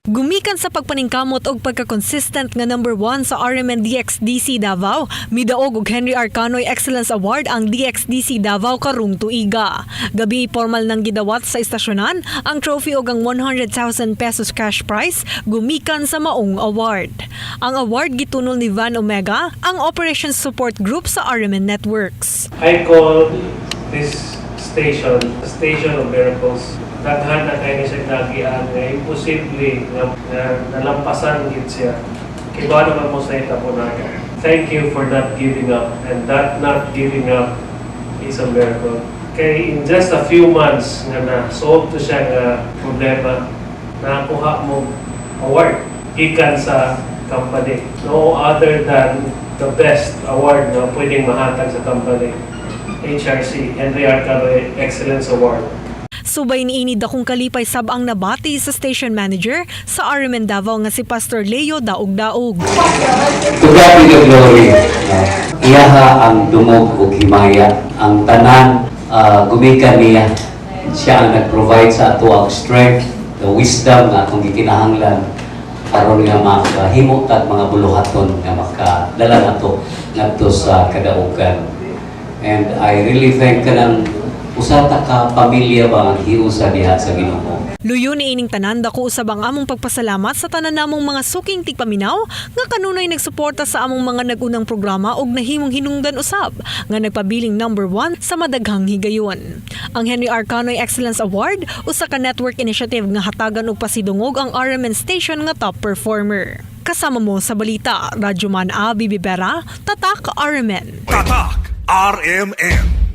Gumikan sa pagpaningkamot og pagka-consistent nga number 1 sa RMN DXDC Davao, midaog og Henry Arcanoy Excellence Award ang DXDC Davao karong tuiga. Gabi formal nang gidawat sa istasyonan ang trophy og ang 100,000 pesos cash prize gumikan sa maong award. Ang award gitunol ni Van Omega, ang Operations Support Group sa RMN Networks. I call this station of miracles. Daghan na kayo siya nagian nga imposible nga nalampasan gid siya. Kiba naman mo sa itapunaga. Thank you for not giving up, and that not giving up is a miracle. Kay in just a few months nga na-solve to siya nga problema, nakuha mo award gikan sa company. No other than the best award na pwedeng mahatag sa company. HRC, Henry Arcanoy Excellence Award. Subay niini dakong kalipay sabang nabati sa station manager sa RMN Davao nga si Pastor Leo Daog-Daog. To God be the glory. Iyaha ang dumog o himaya. Ang tanan, gumikan niya. Siya ang nag-provide sa ato ang strength, the wisdom na akong gikinahanglan aron nga makahimot at mga buluhaton nga makadala nato ngadto sa kadaugan. And I really thank ka ng usata ka pamilya ba ang hiusa diha sa Ginoo. Luyo ni ining tanan dako usab ang among pagpasalamat sa tanan namong mga suking tigpaminaw nga kanunay nagsuporta sa among mga nagunang programa ug nahimong hinungdan usab nga nagpabiling number 1 sa madaghang higayon. Ang Henry Arcanoy Excellence Award usa ka network initiative nga hatagan og pasidungog ang RMN station nga top performer. Kasama mo sa balita, Radyo Man A. Bibibera, Tatak RMN. Tatak RMN.